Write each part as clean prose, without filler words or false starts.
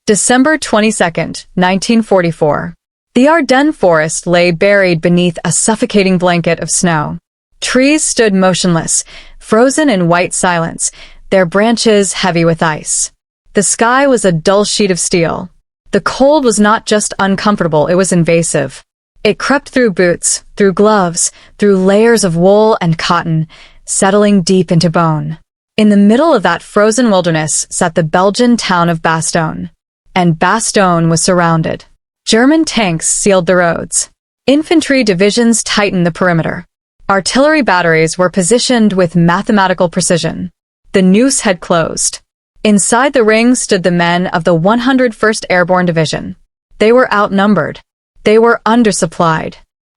December 22nd, 1944. The Ardennes forest lay buried beneath a suffocating blanket of snow. Trees stood motionless, frozen in white silence, their branches heavy with ice. The sky was a dull sheet of steel. The cold was not just uncomfortable, it was invasive. It crept through boots, through gloves, through layers of wool and cotton, settling deep into bone. In the middle of that frozen wilderness sat the Belgian town of Bastogne. And Bastogne was surrounded. German tanks sealed the roads. Infantry divisions tightened the perimeter. Artillery batteries were positioned with mathematical precision. The noose had closed. Inside the ring stood the men of the 101st Airborne Division. They were outnumbered. They were undersupplied.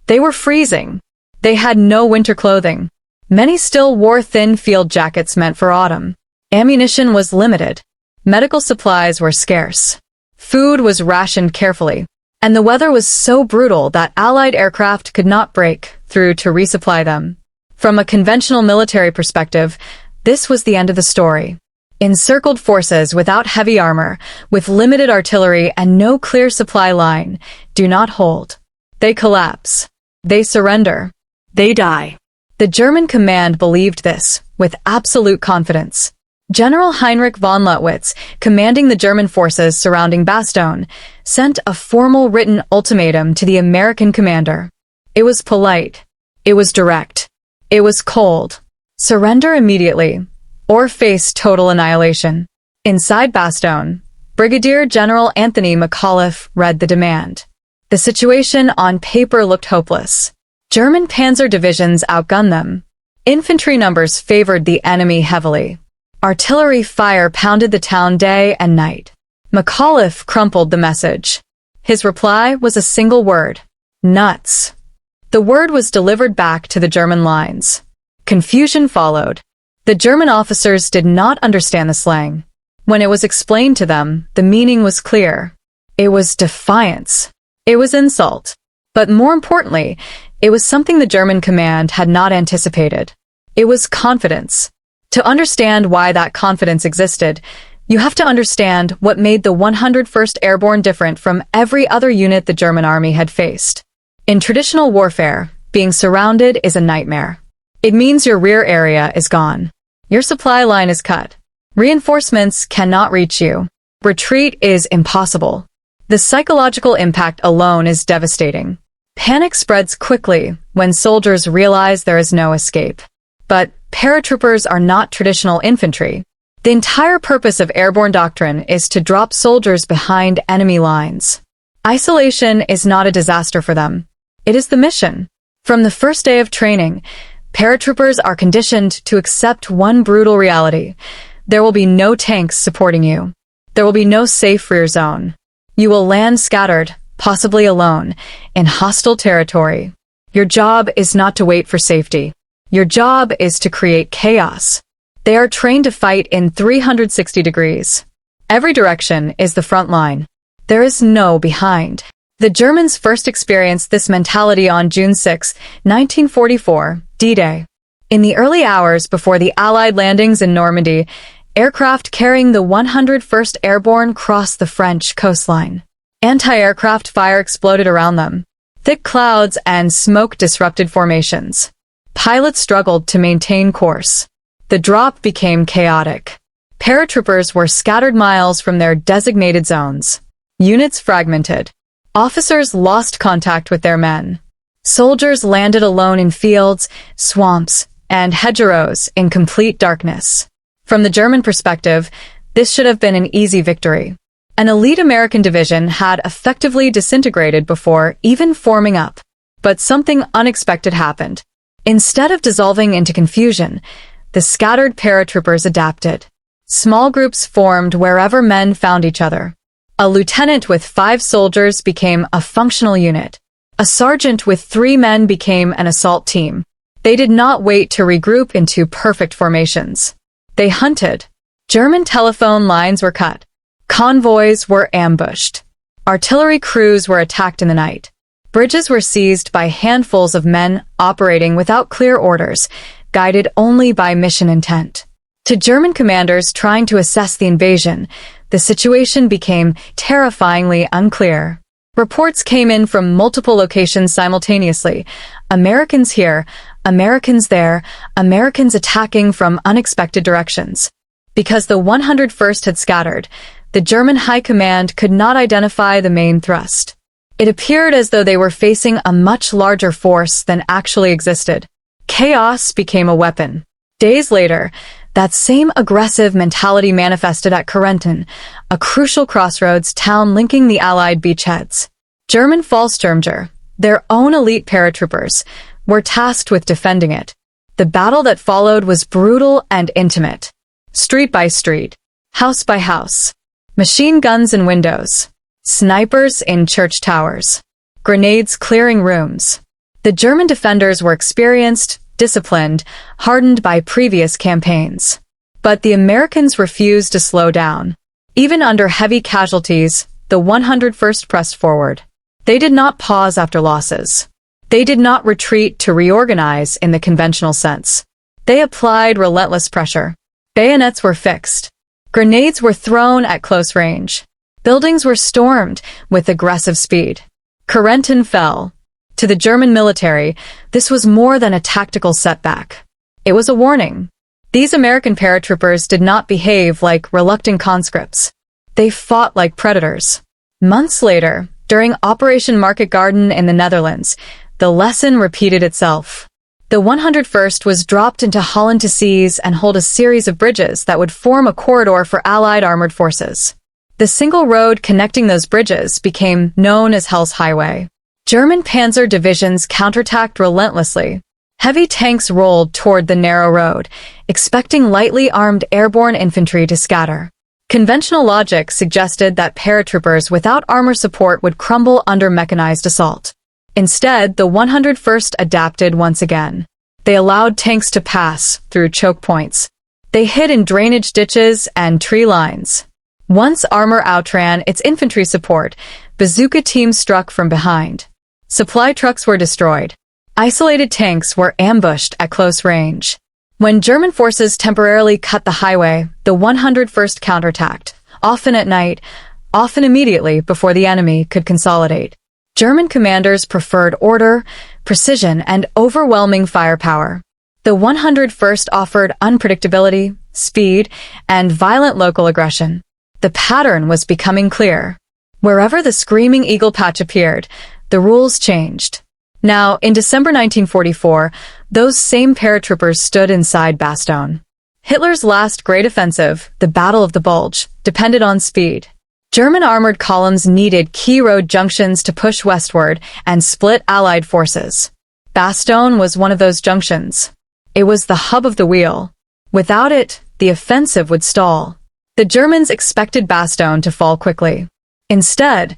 They were freezing. They had no winter clothing. Many still wore thin field jackets meant for autumn. Ammunition was limited. Medical supplies were scarce. Food was rationed carefully, and the weather was so brutal that Allied aircraft could not break through to resupply them. From a conventional military perspective, this was the end of the story. Encircled forces without heavy armor, with limited artillery and no clear supply line, do not hold. They collapse. They surrender. They die. The German command believed this, with absolute confidence. General Heinrich von Leutwitz, commanding the German forces surrounding Bastogne, sent a formal written ultimatum to the American commander. It was polite. It was direct. It was cold. Surrender immediately, or face total annihilation. Inside Bastogne, Brigadier General Anthony McAuliffe read the demand. The situation on paper looked hopeless. German panzer divisions outgunned them. Infantry numbers favored the enemy heavily. Artillery fire pounded the town day and night. McAuliffe crumpled the message. His reply was a single word: nuts. The word was delivered back to the German lines. Confusion followed. The German officers did not understand the slang. When it was explained to them, the meaning was clear. It was defiance. It was insult. But more importantly, it was something the German command had not anticipated. It was confidence. To understand why that confidence existed, you have to understand what made the 101st Airborne different from every other unit the German army had faced. In traditional warfare, being surrounded is a nightmare. It means your rear area is gone. Your supply line is cut. Reinforcements cannot reach you. Retreat is impossible. The psychological impact alone is devastating. Panic spreads quickly when soldiers realize there is no escape. But paratroopers are not traditional infantry. The entire purpose of airborne doctrine is to drop soldiers behind enemy lines. Isolation is not a disaster for them. It is the mission. From the first day of training, paratroopers are conditioned to accept one brutal reality. There will be no tanks supporting you. There will be no safe rear zone. You will land scattered, possibly alone, in hostile territory. Your job is not to wait for safety. Your job is to create chaos. They are trained to fight in 360 degrees. Every direction is the front line. There is no behind. The Germans first experienced this mentality on June 6, 1944, D-Day. In the early hours before the Allied landings in Normandy, aircraft carrying the 101st Airborne crossed the French coastline. Anti-aircraft fire exploded around them. Thick clouds and smoke disrupted formations. Pilots struggled to maintain course. The drop became chaotic. Paratroopers were scattered miles from their designated zones. Units fragmented. Officers lost contact with their men. Soldiers landed alone in fields, swamps, and hedgerows in complete darkness. From the German perspective, this should have been an easy victory. An elite American division had effectively disintegrated before even forming up. But something unexpected happened. Instead of dissolving into confusion, the scattered paratroopers adapted. Small groups formed wherever men found each other. A lieutenant with 5 soldiers became a functional unit. A sergeant with 3 men became an assault team. They did not wait to regroup into perfect formations. They hunted. German telephone lines were cut. Convoys were ambushed. Artillery crews were attacked in the night. Bridges were seized by handfuls of men operating without clear orders, guided only by mission intent. To German commanders trying to assess the invasion, the situation became terrifyingly unclear. Reports came in from multiple locations simultaneously. Americans here, Americans there, Americans attacking from unexpected directions. Because the 101st had scattered, the German high command could not identify the main thrust. It appeared as though they were facing a much larger force than actually existed. Chaos became a weapon. Days later, that same aggressive mentality manifested at Corentin, a crucial crossroads town linking the Allied beachheads. German Fallschirmjäger, their own elite paratroopers, were tasked with defending it. The battle that followed was brutal and intimate. Street by street, house by house, machine guns in windows, snipers in church towers, grenades clearing rooms. The German defenders were experienced, disciplined, hardened by previous campaigns. But the Americans refused to slow down. Even under heavy casualties, the 101st pressed forward. They did not pause after losses. They did not retreat to reorganize in the conventional sense. They applied relentless pressure. Bayonets were fixed. Grenades were thrown at close range. Buildings were stormed with aggressive speed. Corentin fell. To the German military, this was more than a tactical setback. It was a warning. These American paratroopers did not behave like reluctant conscripts. They fought like predators. Months later, during Operation Market Garden in the Netherlands, the lesson repeated itself. The 101st was dropped into Holland to seize and hold a series of bridges that would form a corridor for Allied armored forces. The single road connecting those bridges became known as Hell's Highway. German panzer divisions counterattacked relentlessly. Heavy tanks rolled toward the narrow road, expecting lightly armed airborne infantry to scatter. Conventional logic suggested that paratroopers without armor support would crumble under mechanized assault. Instead, the 101st adapted once again. They allowed tanks to pass through choke points. They hid in drainage ditches and tree lines. Once armor outran its infantry support, bazooka teams struck from behind. Supply trucks were destroyed. Isolated tanks were ambushed at close range. When German forces temporarily cut the highway, the 101st counterattacked, often at night, often immediately before the enemy could consolidate. German commanders preferred order, precision, and overwhelming firepower. The 101st offered unpredictability, speed, and violent local aggression. The pattern was becoming clear. Wherever the Screaming Eagle patch appeared, the rules changed. Now, in December 1944, those same paratroopers stood inside Bastogne. Hitler's last great offensive, the Battle of the Bulge, depended on speed. German armored columns needed key road junctions to push westward and split Allied forces. Bastogne was one of those junctions. It was the hub of the wheel. Without it, the offensive would stall. The Germans expected Bastogne to fall quickly. Instead,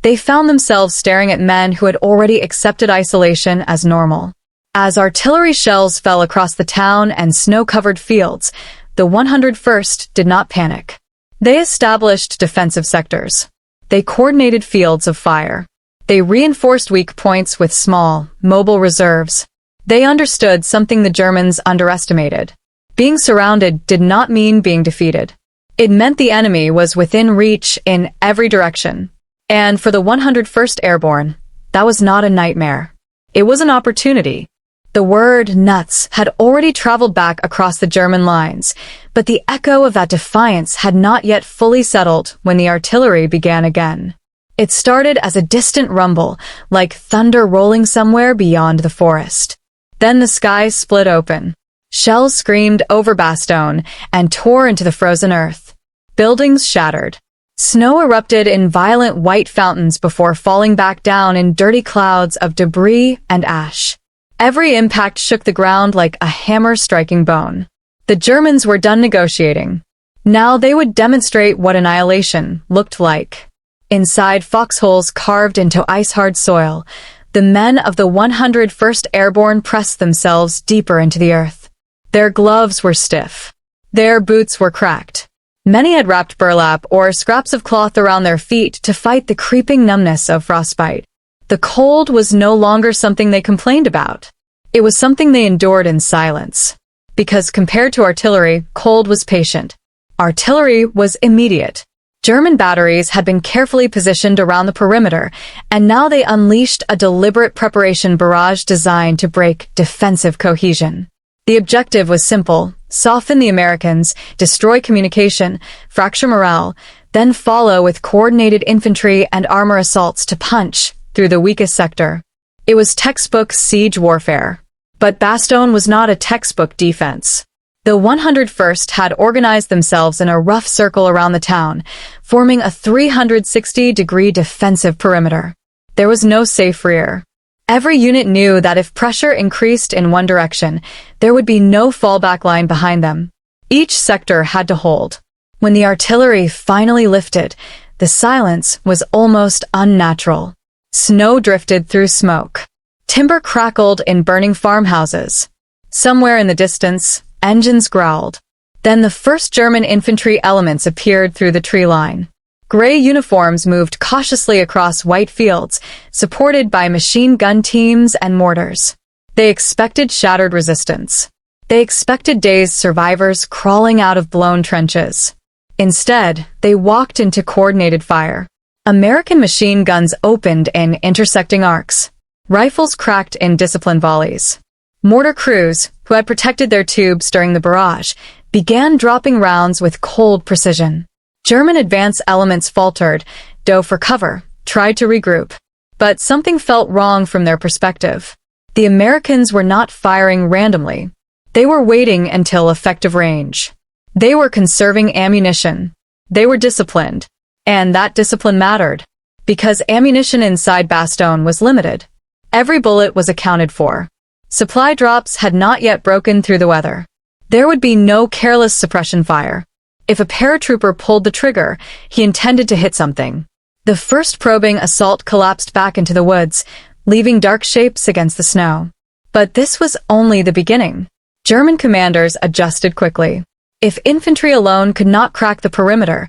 they found themselves staring at men who had already accepted isolation as normal. As artillery shells fell across the town and snow-covered fields, the 101st did not panic. They established defensive sectors. They coordinated fields of fire. They reinforced weak points with small, mobile reserves. They understood something the Germans underestimated. Being surrounded did not mean being defeated. It meant the enemy was within reach in every direction. And for the 101st Airborne, that was not a nightmare. It was an opportunity. The word nuts had already traveled back across the German lines, but the echo of that defiance had not yet fully settled when the artillery began again. It started as a distant rumble, like thunder rolling somewhere beyond the forest. Then the sky split open. Shells screamed over Bastogne and tore into the frozen earth. Buildings shattered. Snow erupted in violent white fountains before falling back down in dirty clouds of debris and ash. Every impact shook the ground like a hammer striking bone. The Germans were done negotiating. Now they would demonstrate what annihilation looked like. Inside foxholes carved into ice-hard soil, the men of the 101st Airborne pressed themselves deeper into the earth. Their gloves were stiff. Their boots were cracked. Many had wrapped burlap or scraps of cloth around their feet to fight the creeping numbness of frostbite. The cold was no longer something they complained about. It was something they endured in silence. Because compared to artillery, cold was patient. Artillery was immediate. German batteries had been carefully positioned around the perimeter, and now they unleashed a deliberate preparation barrage designed to break defensive cohesion. The objective was simple: soften the Americans, destroy communication, fracture morale, then follow with coordinated infantry and armor assaults to punch through the weakest sector. It was textbook siege warfare. But Bastogne was not a textbook defense. The 101st had organized themselves in a rough circle around the town, forming a 360-degree defensive perimeter. There was no safe rear. Every unit knew that if pressure increased in one direction, there would be no fallback line behind them. Each sector had to hold. When the artillery finally lifted, the silence was almost unnatural. Snow drifted through smoke. Timber crackled in burning farmhouses. Somewhere in the distance, engines growled. Then the first German infantry elements appeared through the tree line. Gray uniforms moved cautiously across white fields, supported by machine gun teams and mortars. They expected shattered resistance. They expected dazed survivors crawling out of blown trenches. Instead, they walked into coordinated fire. American machine guns opened in intersecting arcs. Rifles cracked in disciplined volleys. Mortar crews, who had protected their tubes during the barrage, began dropping rounds with cold precision. German advance elements faltered, dove for cover, tried to regroup. But something felt wrong from their perspective. The Americans were not firing randomly. They were waiting until effective range. They were conserving ammunition. They were disciplined. And that discipline mattered, because ammunition inside Bastogne was limited. Every bullet was accounted for. Supply drops had not yet broken through the weather. There would be no careless suppression fire. If a paratrooper pulled the trigger, he intended to hit something. The first probing assault collapsed back into the woods, leaving dark shapes against the snow. But this was only the beginning. German commanders adjusted quickly. If infantry alone could not crack the perimeter,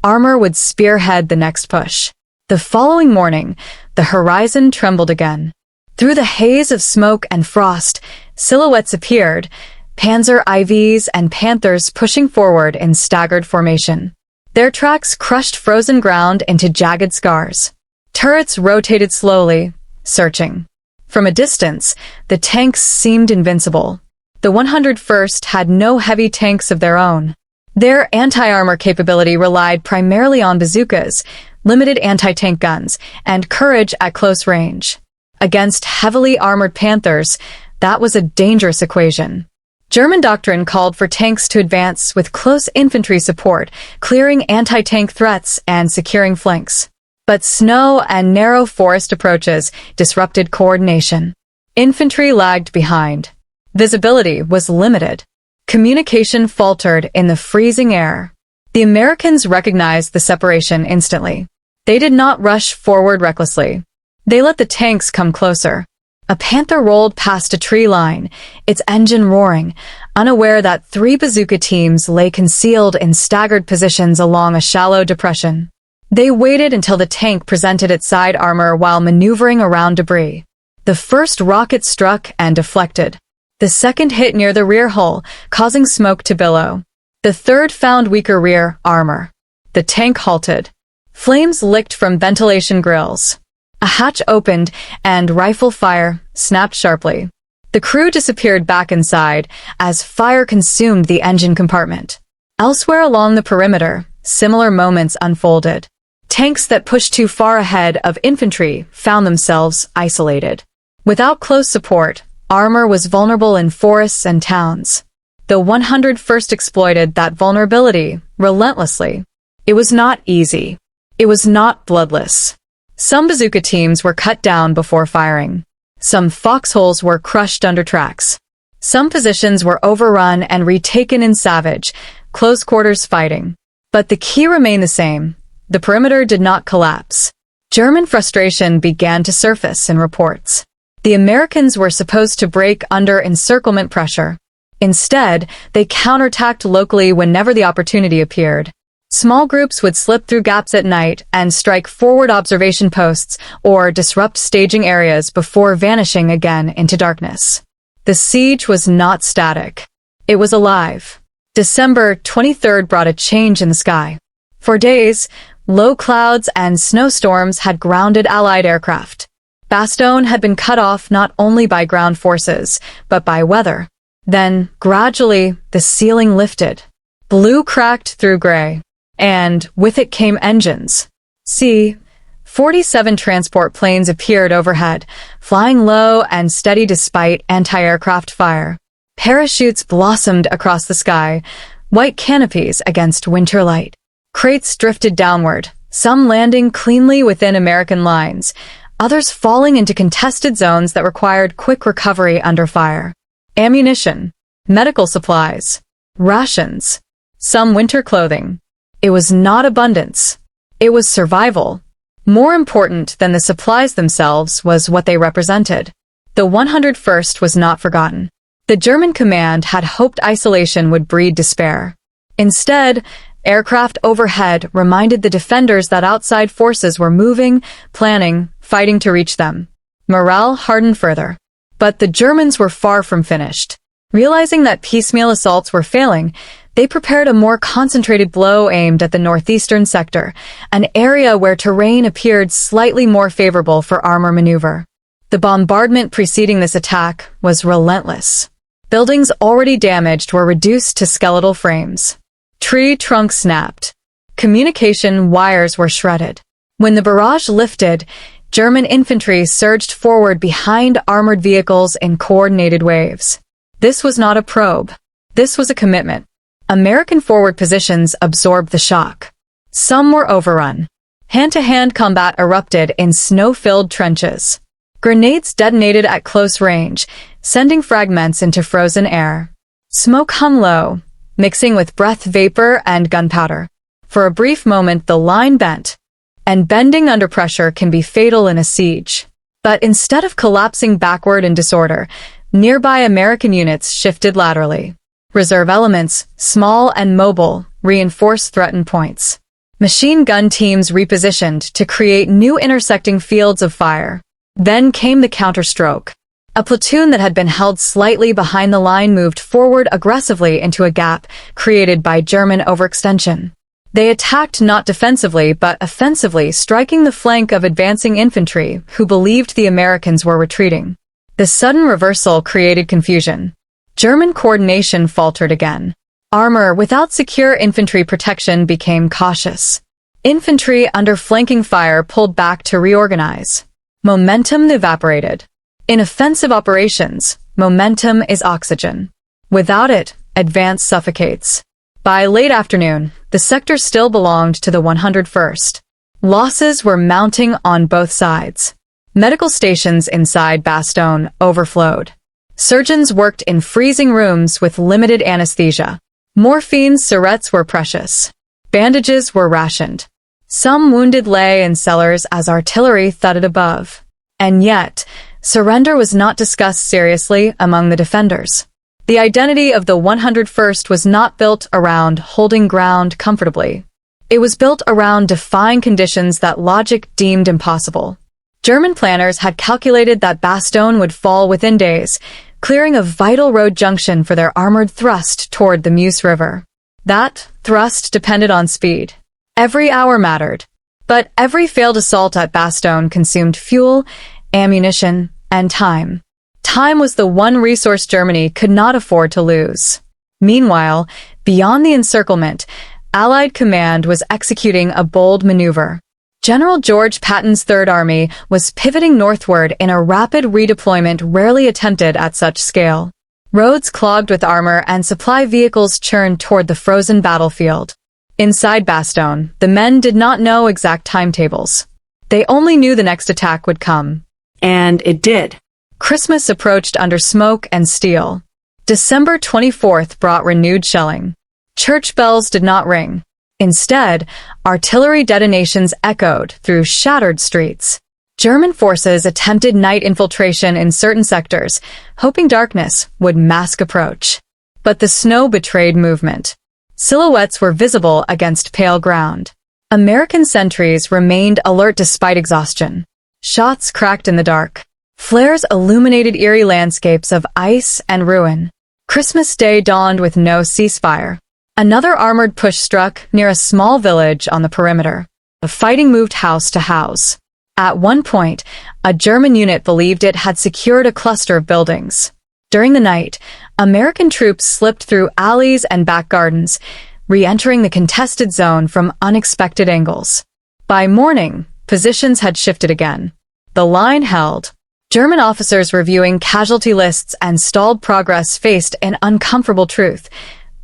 armor would spearhead the next push. The following morning, the horizon trembled again. Through the haze of smoke and frost, silhouettes appeared, Panzer IVs and Panthers pushing forward in staggered formation. Their tracks crushed frozen ground into jagged scars. Turrets rotated slowly, searching. From a distance, the tanks seemed invincible. The 101st had no heavy tanks of their own. Their anti-armor capability relied primarily on bazookas, limited anti-tank guns, and courage at close range. Against heavily armored Panthers, that was a dangerous equation. German doctrine called for tanks to advance with close infantry support, clearing anti-tank threats and securing flanks. But snow and narrow forest approaches disrupted coordination. Infantry lagged behind. Visibility was limited. Communication faltered in the freezing air. The Americans recognized the separation instantly. They did not rush forward recklessly. They let the tanks come closer. A Panther rolled past a tree line, its engine roaring, unaware that 3 bazooka teams lay concealed in staggered positions along a shallow depression. They waited until the tank presented its side armor while maneuvering around debris. The first rocket struck and deflected. The second hit near the rear hull, causing smoke to billow. The third found weaker rear armor. The tank halted. Flames licked from ventilation grills. A hatch opened, and rifle fire snapped sharply. The crew disappeared back inside as fire consumed the engine compartment. Elsewhere along the perimeter, similar moments unfolded. Tanks that pushed too far ahead of infantry found themselves isolated. Without close support, armor was vulnerable in forests and towns. The 101st exploited that vulnerability relentlessly. It was not easy. It was not bloodless. Some bazooka teams were cut down before firing. Some foxholes were crushed under tracks. Some positions were overrun and retaken in savage, close-quarters fighting. But the key remained the same. The perimeter did not collapse. German frustration began to surface in reports. The Americans were supposed to break under encirclement pressure. Instead, they counterattacked locally whenever the opportunity appeared. Small groups would slip through gaps at night and strike forward observation posts or disrupt staging areas before vanishing again into darkness. The siege was not static. It was alive. December 23rd brought a change in the sky. For days, low clouds and snowstorms had grounded Allied aircraft. Bastogne had been cut off not only by ground forces, but by weather. Then, gradually, the ceiling lifted. Blue cracked through gray, and with it came engines. C-47 transport planes appeared overhead, flying low and steady despite anti-aircraft fire. Parachutes blossomed across the sky, white canopies against winter light. Crates drifted downward, some landing cleanly within American lines, others falling into contested zones that required quick recovery under fire. Ammunition, medical supplies, rations, some winter clothing. It was not abundance. It was survival. More important than the supplies themselves was what they represented. The 101st was not forgotten. The German command had hoped isolation would breed despair. Instead, aircraft overhead reminded the defenders that outside forces were moving, planning, fighting to reach them. Morale hardened further. But the Germans were far from finished. Realizing that piecemeal assaults were failing, they prepared a more concentrated blow aimed at the northeastern sector, an area where terrain appeared slightly more favorable for armor maneuver. The bombardment preceding this attack was relentless. Buildings already damaged were reduced to skeletal frames. Tree trunks snapped. Communication wires were shredded. When the barrage lifted, German infantry surged forward behind armored vehicles in coordinated waves. This was not a probe. This was a commitment. American forward positions absorbed the shock. Some were overrun. Hand-to-hand combat erupted in snow-filled trenches. Grenades detonated at close range, sending fragments into frozen air. Smoke hung low, mixing with breath vapor and gunpowder. For a brief moment the line bent, and bending under pressure can be fatal in a siege. But instead of collapsing backward in disorder, nearby American units shifted laterally. Reserve elements, small and mobile, reinforced threatened points. Machine gun teams repositioned to create new intersecting fields of fire. Then came the counterstroke. A platoon that had been held slightly behind the line moved forward aggressively into a gap created by German overextension. They attacked not defensively but offensively, striking the flank of advancing infantry who believed the Americans were retreating. The sudden reversal created confusion. German coordination faltered again. Armor without secure infantry protection became cautious. Infantry under flanking fire pulled back to reorganize. Momentum evaporated. In offensive operations, momentum is oxygen. Without it, advance suffocates. By late afternoon, the sector still belonged to the 101st. Losses were mounting on both sides. Medical stations inside Bastogne overflowed. Surgeons worked in freezing rooms with limited anesthesia. Morphine syrettes were precious. Bandages were rationed. Some wounded lay in cellars as artillery thudded above. And yet, surrender was not discussed seriously among the defenders. The identity of the 101st was not built around holding ground comfortably. It was built around defying conditions that logic deemed impossible. German planners had calculated that Bastogne would fall within days, clearing a vital road junction for their armored thrust toward the Meuse River. That thrust depended on speed. Every hour mattered. But every failed assault at Bastogne consumed fuel, ammunition, and time. Time was the one resource Germany could not afford to lose. Meanwhile, beyond the encirclement, Allied command was executing a bold maneuver. General George Patton's Third Army was pivoting northward in a rapid redeployment rarely attempted at such scale. Roads clogged with armor and supply vehicles churned toward the frozen battlefield. Inside Bastogne, the men did not know exact timetables. They only knew the next attack would come. And it did. Christmas approached under smoke and steel. December 24th brought renewed shelling. Church bells did not ring. Instead, artillery detonations echoed through shattered streets. German forces attempted night infiltration in certain sectors, hoping darkness would mask approach. But the snow betrayed movement. Silhouettes were visible against pale ground. American sentries remained alert despite exhaustion. Shots cracked in the dark. Flares illuminated eerie landscapes of ice and ruin. Christmas Day dawned with no ceasefire. Another armored push struck near a small village on the perimeter. The fighting moved house to house. At one point, a German unit believed it had secured a cluster of buildings. During the night, American troops slipped through alleys and back gardens, re-entering the contested zone from unexpected angles. By morning, positions had shifted again. The line held. German officers reviewing casualty lists and stalled progress faced an uncomfortable truth.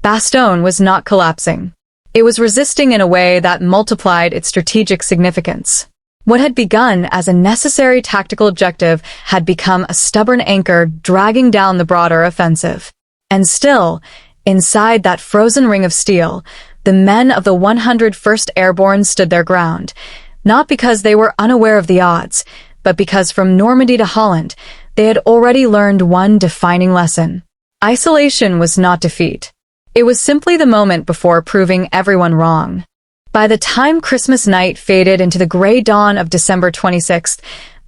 Bastogne was not collapsing. It was resisting in a way that multiplied its strategic significance. What had begun as a necessary tactical objective had become a stubborn anchor dragging down the broader offensive. And still, inside that frozen ring of steel, the men of the 101st Airborne stood their ground, not because they were unaware of the odds, but because from Normandy to Holland, they had already learned one defining lesson. Isolation was not defeat. It was simply the moment before proving everyone wrong. By the time Christmas night faded into the gray dawn of December 26th,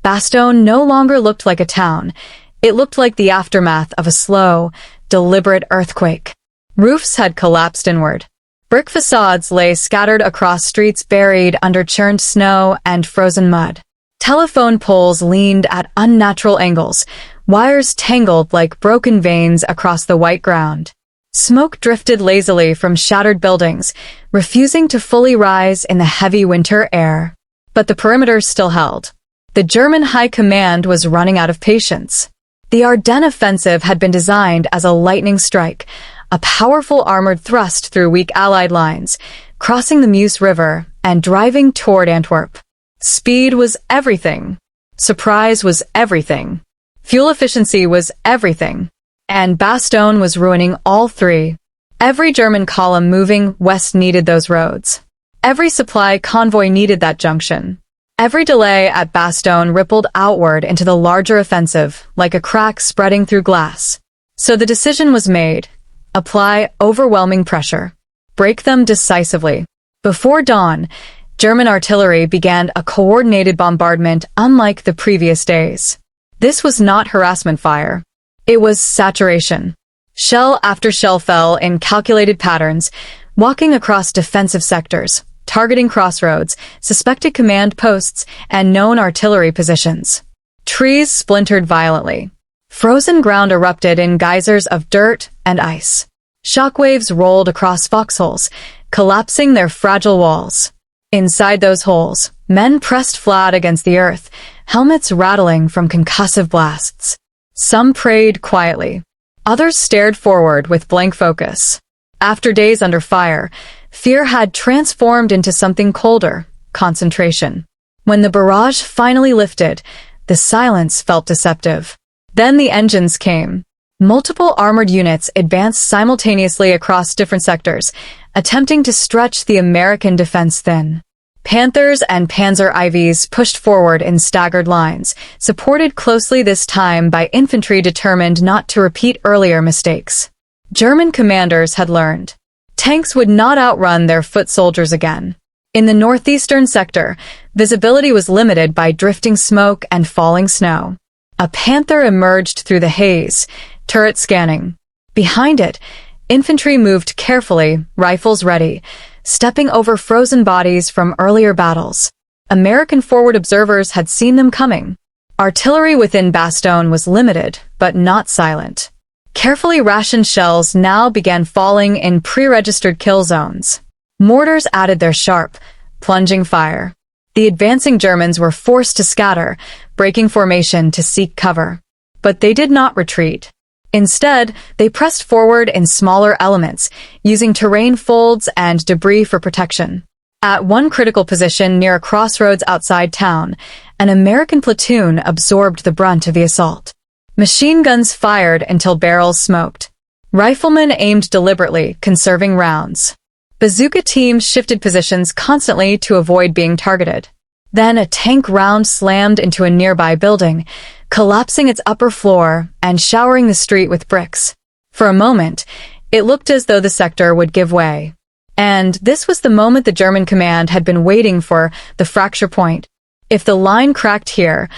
Bastogne no longer looked like a town. It looked like the aftermath of a slow, deliberate earthquake. Roofs had collapsed inward. Brick facades lay scattered across streets buried under churned snow and frozen mud. Telephone poles leaned at unnatural angles, wires tangled like broken veins across the white ground. Smoke drifted lazily from shattered buildings, refusing to fully rise in the heavy winter air. But the perimeter still held. The German high command was running out of patience. The Ardennes offensive had been designed as a lightning strike, a powerful armored thrust through weak Allied lines, crossing the Meuse River and driving toward Antwerp. Speed was everything. Surprise was everything. Fuel efficiency was everything. And Bastogne was ruining all three. Every German column moving west needed those roads. Every supply convoy needed that junction. Every delay at Bastogne rippled outward into the larger offensive, like a crack spreading through glass. So the decision was made. Apply overwhelming pressure. Break them decisively. Before dawn, German artillery began a coordinated bombardment unlike the previous days. This was not harassment fire. It was saturation. Shell after shell fell in calculated patterns, walking across defensive sectors, targeting crossroads, suspected command posts, and known artillery positions. Trees splintered violently. Frozen ground erupted in geysers of dirt and ice. Shockwaves rolled across foxholes, collapsing their fragile walls. Inside those holes, men pressed flat against the earth, helmets rattling from concussive blasts. Some prayed quietly. Others stared forward with blank focus. After days under fire, fear had transformed into something colder, concentration. When the barrage finally lifted, the silence felt deceptive. Then the engines came. Multiple armored units advanced simultaneously across different sectors, attempting to stretch the American defense thin. Panthers and Panzer IVs pushed forward in staggered lines, supported closely this time by infantry determined not to repeat earlier mistakes. German commanders had learned. Tanks would not outrun their foot soldiers again. In the northeastern sector, visibility was limited by drifting smoke and falling snow. A Panther emerged through the haze, turret scanning. Behind it, infantry moved carefully, rifles ready, stepping over frozen bodies from earlier battles. American forward observers had seen them coming. Artillery within Bastogne was limited, but not silent. Carefully rationed shells now began falling in pre-registered kill zones. Mortars added their sharp, plunging fire. The advancing Germans were forced to scatter, breaking formation to seek cover. But they did not retreat. Instead, they pressed forward in smaller elements, using terrain folds and debris for protection. At one critical position near a crossroads outside town, an American platoon absorbed the brunt of the assault. Machine guns fired until barrels smoked. Riflemen aimed deliberately, conserving rounds. Bazooka teams shifted positions constantly to avoid being targeted. Then a tank round slammed into a nearby building, collapsing its upper floor and showering the street with bricks. For a moment, it looked as though the sector would give way. And this was the moment the German command had been waiting for, the fracture point. If the line cracked here,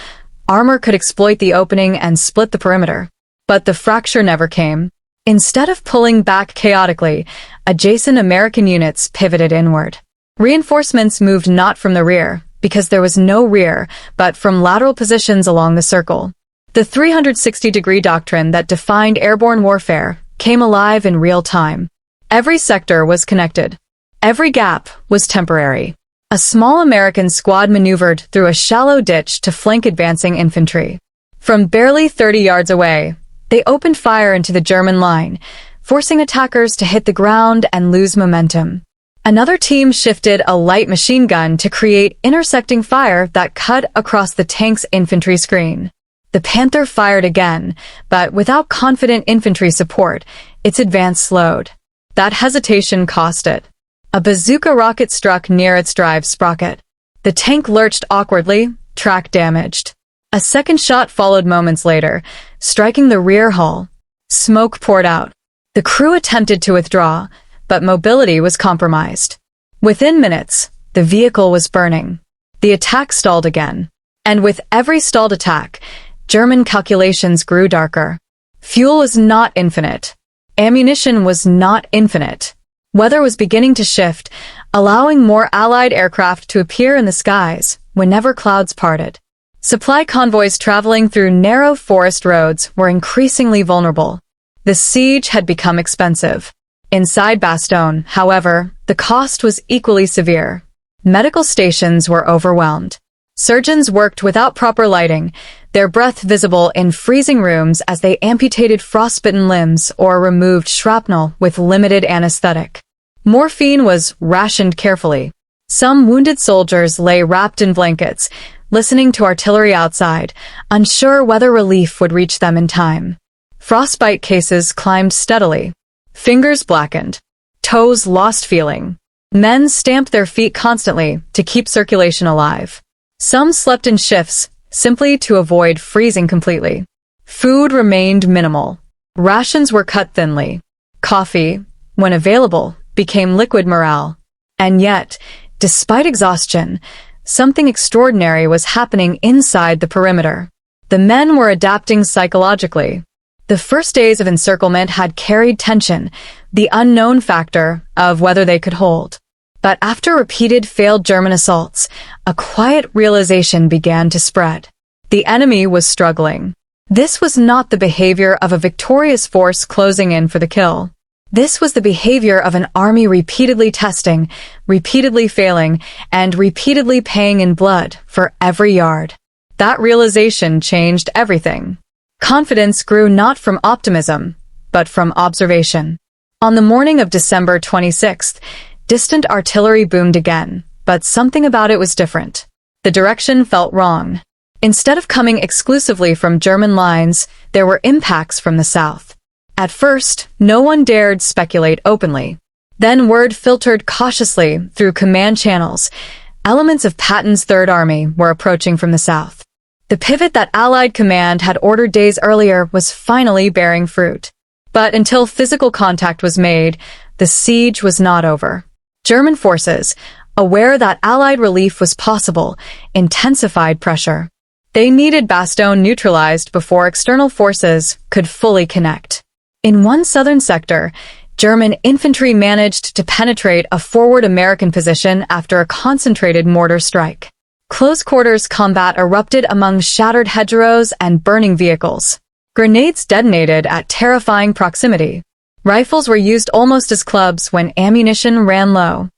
armor could exploit the opening and split the perimeter. But the fracture never came. Instead of pulling back chaotically, adjacent American units pivoted inward. Reinforcements moved not from the rear, because there was no rear, but from lateral positions along the circle. The 360-degree doctrine that defined airborne warfare came alive in real time. Every sector was connected. Every gap was temporary. A small American squad maneuvered through a shallow ditch to flank advancing infantry. From barely 30 yards away, they opened fire into the German line, forcing attackers to hit the ground and lose momentum. Another team shifted a light machine gun to create intersecting fire that cut across the tank's infantry screen. The Panther fired again, but without confident infantry support, its advance slowed. That hesitation cost it. A bazooka rocket struck near its drive sprocket. The tank lurched awkwardly, track damaged. A second shot followed moments later, striking the rear hull. Smoke poured out. The crew attempted to withdraw, but mobility was compromised. Within minutes, the vehicle was burning. The attack stalled again. And with every stalled attack, German calculations grew darker. Fuel was not infinite. Ammunition was not infinite. Weather was beginning to shift, allowing more Allied aircraft to appear in the skies whenever clouds parted. Supply convoys traveling through narrow forest roads were increasingly vulnerable. The siege had become expensive. Inside Bastogne, however, the cost was equally severe. Medical stations were overwhelmed. Surgeons worked without proper lighting, their breath visible in freezing rooms as they amputated frostbitten limbs or removed shrapnel with limited anesthetic. Morphine was rationed carefully. Some wounded soldiers lay wrapped in blankets, listening to artillery outside, unsure whether relief would reach them in time. Frostbite cases climbed steadily. Fingers blackened. Toes lost feeling. Men stamped their feet constantly to keep circulation alive. Some slept in shifts, simply to avoid freezing completely. Food remained minimal. Rations were cut thinly. Coffee, when available, became liquid morale. And yet, despite exhaustion, something extraordinary was happening inside the perimeter. The men were adapting psychologically. The first days of encirclement had carried tension, the unknown factor of whether they could hold. But after repeated failed German assaults, a quiet realization began to spread. The enemy was struggling. This was not the behavior of a victorious force closing in for the kill. This was the behavior of an army repeatedly testing, repeatedly failing, and repeatedly paying in blood for every yard. That realization changed everything. Confidence grew not from optimism, but from observation. On the morning of December 26th, distant artillery boomed again, but something about it was different. The direction felt wrong. Instead of coming exclusively from German lines, there were impacts from the south. At first, no one dared speculate openly. Then word filtered cautiously through command channels. Elements of Patton's Third Army were approaching from the south. The pivot that Allied command had ordered days earlier was finally bearing fruit. But until physical contact was made, the siege was not over. German forces, aware that Allied relief was possible, intensified pressure. They needed Bastogne neutralized before external forces could fully connect. In one southern sector, German infantry managed to penetrate a forward American position after a concentrated mortar strike. Close-quarters combat erupted among shattered hedgerows and burning vehicles. Grenades detonated at terrifying proximity. Rifles were used almost as clubs when ammunition ran low.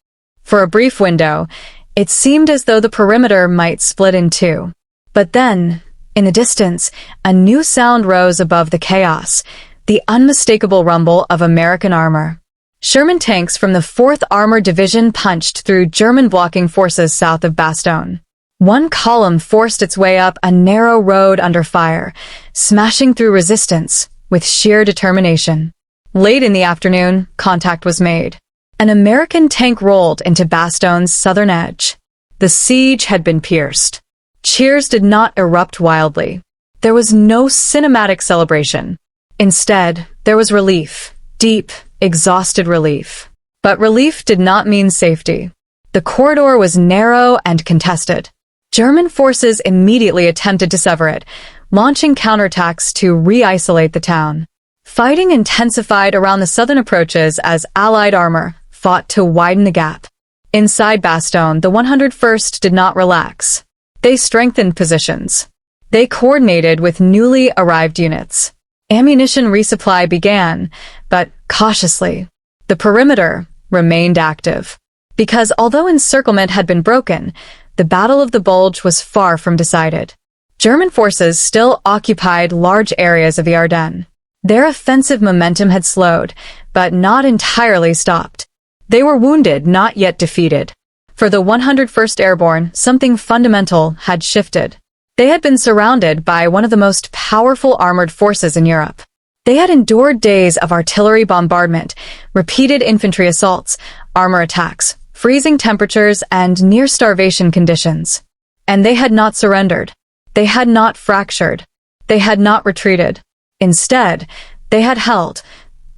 For a brief window, it seemed as though the perimeter might split in two. But then, in the distance, a new sound rose above the chaos, the unmistakable rumble of American armor. Sherman tanks from the 4th Armored Division punched through German blocking forces south of Bastogne. One column forced its way up a narrow road under fire, smashing through resistance with sheer determination. Late in the afternoon, contact was made. An American tank rolled into Bastogne's southern edge. The siege had been pierced. Cheers did not erupt wildly. There was no cinematic celebration. Instead, there was relief. Deep, exhausted relief. But relief did not mean safety. The corridor was narrow and contested. German forces immediately attempted to sever it, launching counterattacks to re-isolate the town. Fighting intensified around the southern approaches as Allied armor fought to widen the gap. Inside Bastogne, the 101st did not relax. They strengthened positions. They coordinated with newly arrived units. Ammunition resupply began, but cautiously. The perimeter remained active. Because although encirclement had been broken, the Battle of the Bulge was far from decided. German forces still occupied large areas of the Ardennes. Their offensive momentum had slowed, but not entirely stopped. They were wounded, not yet defeated. For the 101st Airborne, something fundamental had shifted. They had been surrounded by one of the most powerful armored forces in Europe. They had endured days of artillery bombardment, repeated infantry assaults, armor attacks, freezing temperatures, and near-starvation conditions. And they had not surrendered. They had not fractured. They had not retreated. Instead, they had held,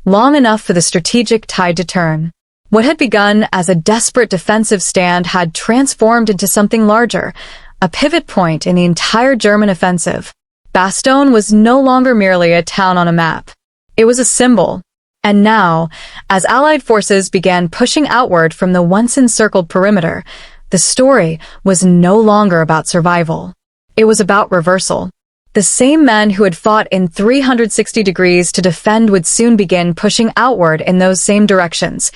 long enough for the strategic tide to turn. What had begun as a desperate defensive stand had transformed into something larger, a pivot point in the entire German offensive. Bastogne was no longer merely a town on a map. It was a symbol. And now, as Allied forces began pushing outward from the once-encircled perimeter, the story was no longer about survival. It was about reversal. The same men who had fought in 360 degrees to defend would soon begin pushing outward in those same directions,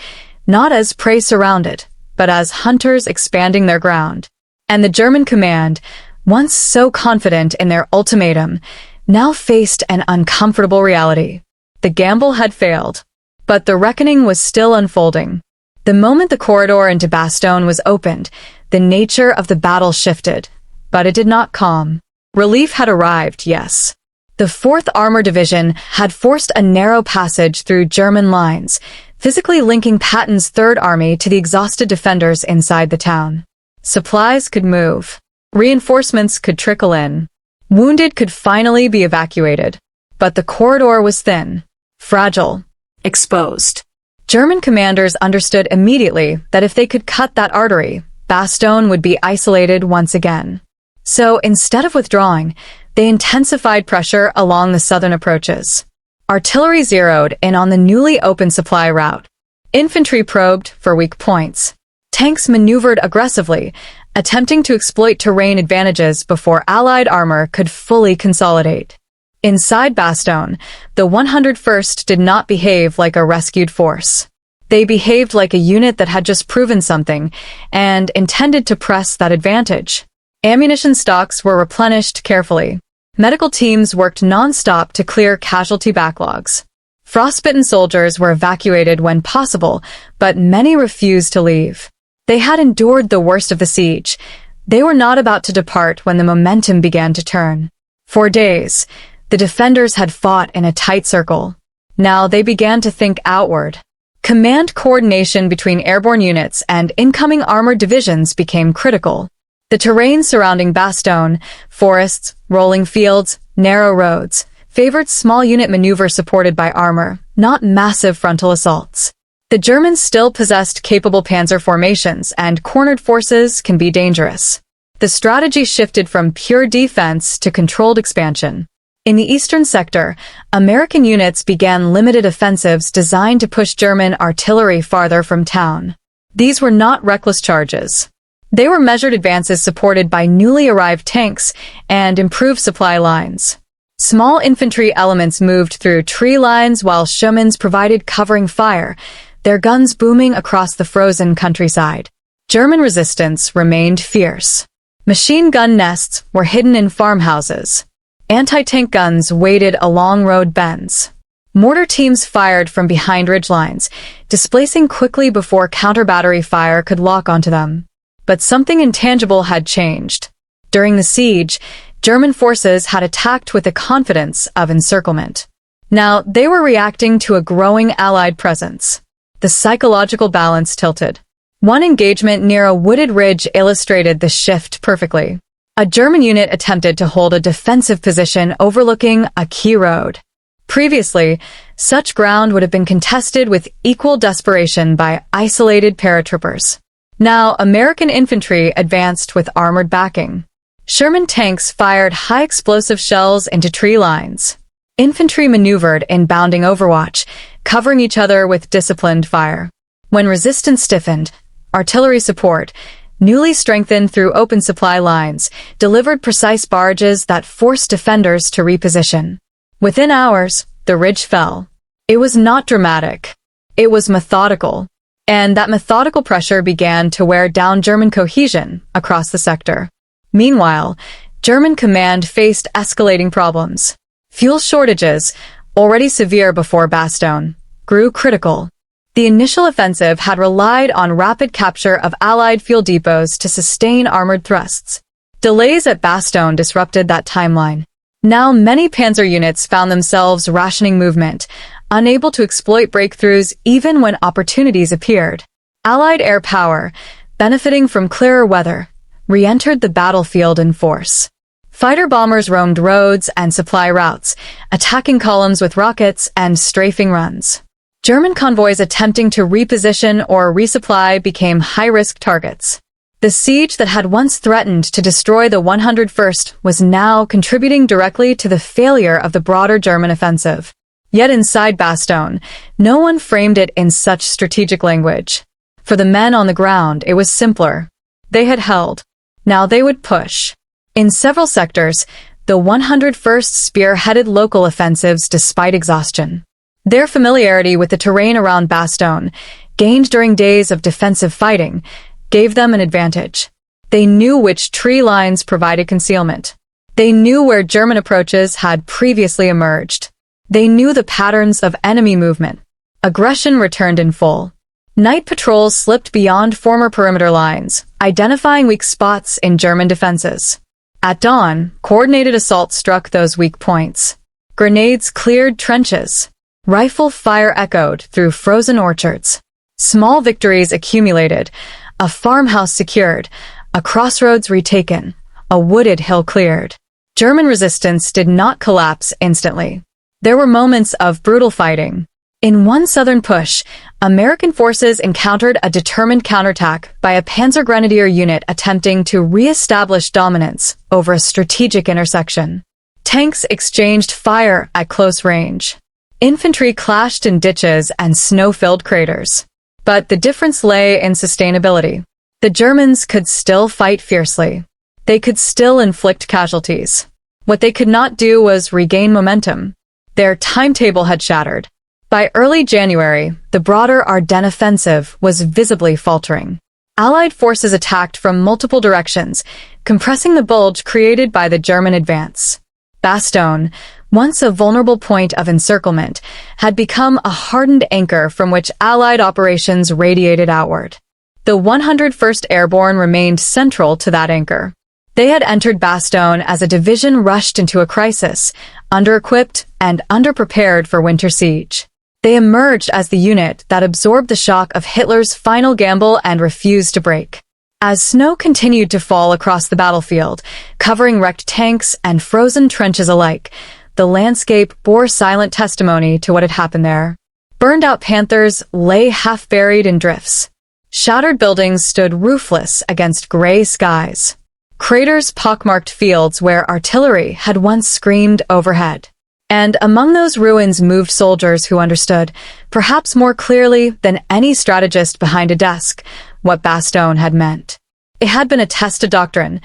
not as prey surrounded, but as hunters expanding their ground. And the German command, once so confident in their ultimatum, now faced an uncomfortable reality. The gamble had failed, but the reckoning was still unfolding. The moment the corridor into Bastogne was opened, the nature of the battle shifted, but it did not calm. Relief had arrived, yes. The 4th Armor Division had forced a narrow passage through German lines, physically linking Patton's 3rd Army to the exhausted defenders inside the town. Supplies could move. Reinforcements could trickle in. Wounded could finally be evacuated. But the corridor was thin, fragile, exposed. German commanders understood immediately that if they could cut that artery, Bastogne would be isolated once again. So instead of withdrawing, they intensified pressure along the southern approaches. Artillery zeroed in on the newly opened supply route. Infantry probed for weak points. Tanks maneuvered aggressively, attempting to exploit terrain advantages before Allied armor could fully consolidate. Inside Bastogne, the 101st did not behave like a rescued force. They behaved like a unit that had just proven something and intended to press that advantage. Ammunition stocks were replenished carefully. Medical teams worked non-stop to clear casualty backlogs. Frostbitten soldiers were evacuated when possible, but many refused to leave. They had endured the worst of the siege. They were not about to depart when the momentum began to turn. For days, the defenders had fought in a tight circle. Now they began to think outward. Command coordination between airborne units and incoming armored divisions became critical. The terrain surrounding Bastogne, forests, rolling fields, narrow roads, favored small unit maneuver supported by armor, not massive frontal assaults. The Germans still possessed capable panzer formations, and cornered forces can be dangerous. The strategy shifted from pure defense to controlled expansion. In the eastern sector, American units began limited offensives designed to push German artillery farther from town. These were not reckless charges. They were measured advances supported by newly arrived tanks and improved supply lines. Small infantry elements moved through tree lines while Schumanns provided covering fire, their guns booming across the frozen countryside. German resistance remained fierce. Machine gun nests were hidden in farmhouses. Anti-tank guns waited along road bends. Mortar teams fired from behind ridgelines, displacing quickly before counter-battery fire could lock onto them. But something intangible had changed. During the siege, German forces had attacked with the confidence of encirclement. Now, they were reacting to a growing Allied presence. The psychological balance tilted. One engagement near a wooded ridge illustrated the shift perfectly. A German unit attempted to hold a defensive position overlooking a key road. Previously, such ground would have been contested with equal desperation by isolated paratroopers. Now, American infantry advanced with armored backing. Sherman tanks fired high-explosive shells into tree lines. Infantry maneuvered in bounding overwatch, covering each other with disciplined fire. When resistance stiffened, artillery support, newly strengthened through open supply lines, delivered precise barrages that forced defenders to reposition. Within hours, the ridge fell. It was not dramatic. It was methodical. And that methodical pressure began to wear down German cohesion across the sector. Meanwhile, German command faced escalating problems. Fuel shortages, already severe before Bastogne, grew critical. The initial offensive had relied on rapid capture of Allied fuel depots to sustain armored thrusts. Delays at Bastogne disrupted that timeline. Now many panzer units found themselves rationing movement, unable to exploit breakthroughs even when opportunities appeared. Allied air power, benefiting from clearer weather, re-entered the battlefield in force. Fighter bombers roamed roads and supply routes, attacking columns with rockets and strafing runs. German convoys attempting to reposition or resupply became high-risk targets. The siege that had once threatened to destroy the 101st was now contributing directly to the failure of the broader German offensive. Yet inside Bastogne, no one framed it in such strategic language. For the men on the ground, it was simpler. They had held. Now they would push. In several sectors, the 101st spearheaded local offensives despite exhaustion. Their familiarity with the terrain around Bastogne, gained during days of defensive fighting, gave them an advantage. They knew which tree lines provided concealment. They knew where German approaches had previously emerged. They knew the patterns of enemy movement. Aggression returned in full. Night patrols slipped beyond former perimeter lines, identifying weak spots in German defenses. At dawn, coordinated assaults struck those weak points. Grenades cleared trenches. Rifle fire echoed through frozen orchards. Small victories accumulated. A farmhouse secured. A crossroads retaken. A wooded hill cleared. German resistance did not collapse instantly. There were moments of brutal fighting. In one southern push, American forces encountered a determined counterattack by a Panzer Grenadier unit attempting to re-establish dominance over a strategic intersection. Tanks exchanged fire at close range. Infantry clashed in ditches and snow-filled craters. But the difference lay in sustainability. The Germans could still fight fiercely. They could still inflict casualties. What they could not do was regain momentum. Their timetable had shattered. By early January, the broader Ardennes offensive was visibly faltering. Allied forces attacked from multiple directions, compressing the bulge created by the German advance. Bastogne, once a vulnerable point of encirclement, had become a hardened anchor from which Allied operations radiated outward. The 101st Airborne remained central to that anchor. They had entered Bastogne as a division rushed into a crisis, under-equipped and underprepared for winter siege. They emerged as the unit that absorbed the shock of Hitler's final gamble and refused to break. As snow continued to fall across the battlefield, covering wrecked tanks and frozen trenches alike, the landscape bore silent testimony to what had happened there. Burned-out Panthers lay half-buried in drifts. Shattered buildings stood roofless against gray skies. Craters pockmarked fields where artillery had once screamed overhead. And among those ruins moved soldiers who understood, perhaps more clearly than any strategist behind a desk, what Bastogne had meant. It had been a test of doctrine.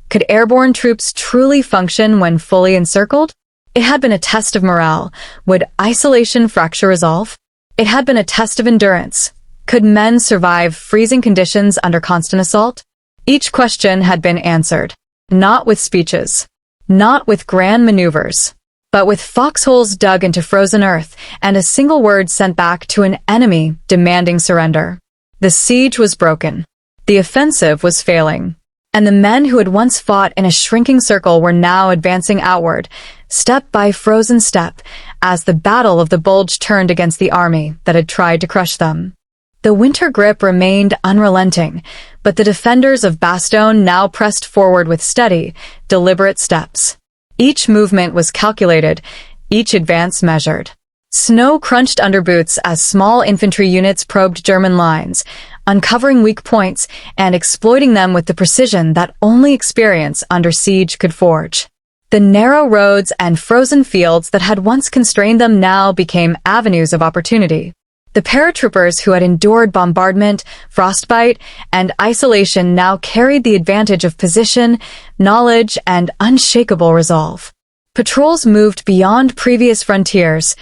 Could airborne troops truly function when fully encircled? It had been a test of morale. Would isolation fracture resolve? It had been a test of endurance. Could men survive freezing conditions under constant assault? Each question had been answered. Not with speeches. Not with grand maneuvers. But with foxholes dug into frozen earth and a single word sent back to an enemy demanding surrender. The siege was broken. The offensive was failing. And the men who had once fought in a shrinking circle were now advancing outward, step by frozen step, as the battle of the bulge turned against the army that had tried to crush them. The winter grip remained unrelenting, but the defenders of Bastogne now pressed forward with steady, deliberate steps. Each movement was calculated, each advance measured. Snow crunched under boots as small infantry units probed German lines, uncovering weak points and exploiting them with the precision that only experience under siege could forge. The narrow roads and frozen fields that had once constrained them now became avenues of opportunity. The paratroopers who had endured bombardment, frostbite, and isolation now carried the advantage of position, knowledge, and unshakable resolve. Patrols moved beyond previous frontiers,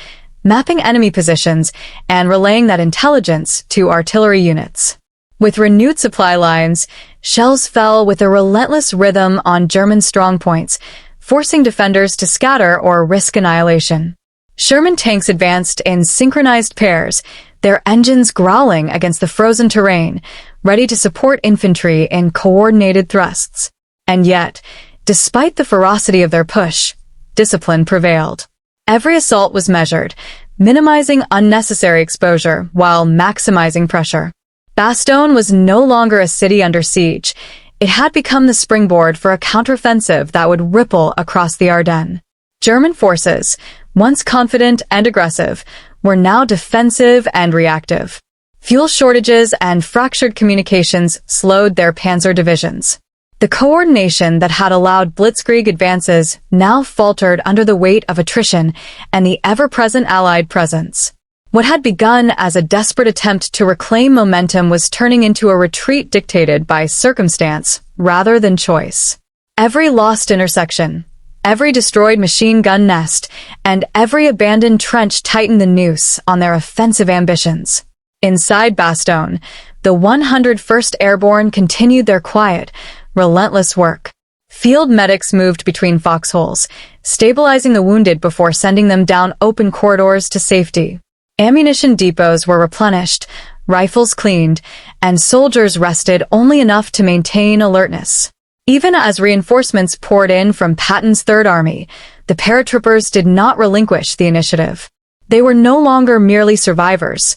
mapping enemy positions and relaying that intelligence to artillery units. With renewed supply lines, shells fell with a relentless rhythm on German strongpoints, forcing defenders to scatter or risk annihilation. Sherman tanks advanced in synchronized pairs, their engines growling against the frozen terrain, ready to support infantry in coordinated thrusts. And yet, despite the ferocity of their push, discipline prevailed. Every assault was measured, minimizing unnecessary exposure while maximizing pressure. Bastogne was no longer a city under siege. It had become the springboard for a counteroffensive that would ripple across the Ardennes. German forces, once confident and aggressive, were now defensive and reactive. Fuel shortages and fractured communications slowed their panzer divisions. The coordination that had allowed blitzkrieg advances now faltered under the weight of attrition and the ever-present Allied presence. What had begun as a desperate attempt to reclaim momentum was turning into a retreat dictated by circumstance rather than choice. Every lost intersection, every destroyed machine gun nest, and every abandoned trench tightened the noose on their offensive ambitions. Inside Bastogne, the 101st Airborne continued their quiet, relentless work. Field medics moved between foxholes, stabilizing the wounded before sending them down open corridors to safety. Ammunition depots were replenished, rifles cleaned, and soldiers rested only enough to maintain alertness. Even as reinforcements poured in from Patton's Third Army, the paratroopers did not relinquish the initiative. They were no longer merely survivors.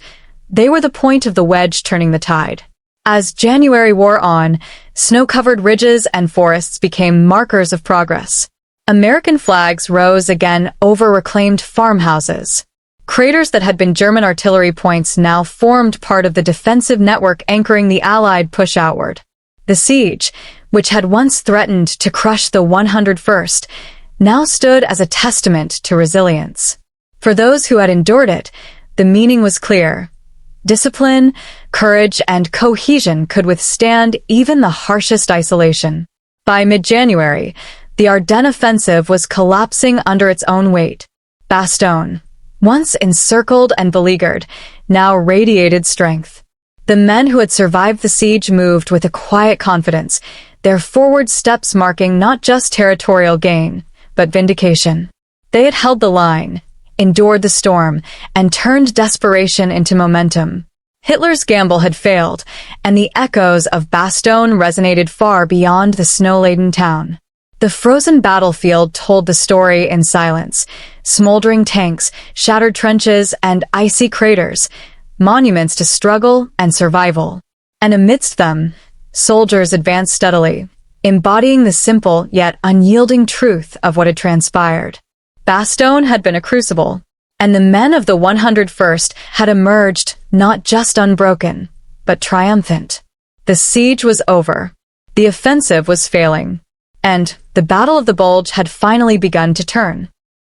They were the point of the wedge turning the tide. As January wore on, snow-covered ridges and forests became markers of progress. American flags rose again over reclaimed farmhouses. Craters that had been German artillery points now formed part of the defensive network anchoring the Allied push outward. The siege, which had once threatened to crush the 101st, now stood as a testament to resilience. For those who had endured it, the meaning was clear. Discipline, courage, and cohesion could withstand even the harshest isolation. By mid-January, the Ardennes offensive was collapsing under its own weight. Bastogne, once encircled and beleaguered, now radiated strength. The men who had survived the siege moved with a quiet confidence, their forward steps marking not just territorial gain, but vindication. They had held the line, endured the storm, and turned desperation into momentum. Hitler's gamble had failed, and the echoes of Bastogne resonated far beyond the snow-laden town. The frozen battlefield told the story in silence, smoldering tanks, shattered trenches, and icy craters, monuments to struggle and survival. And amidst them, soldiers advanced steadily, embodying the simple yet unyielding truth of what had transpired. Bastogne had been a crucible, and the men of the 101st had emerged not just unbroken, but triumphant. The siege was over. The offensive was failing. And the Battle of the Bulge had finally begun to turn.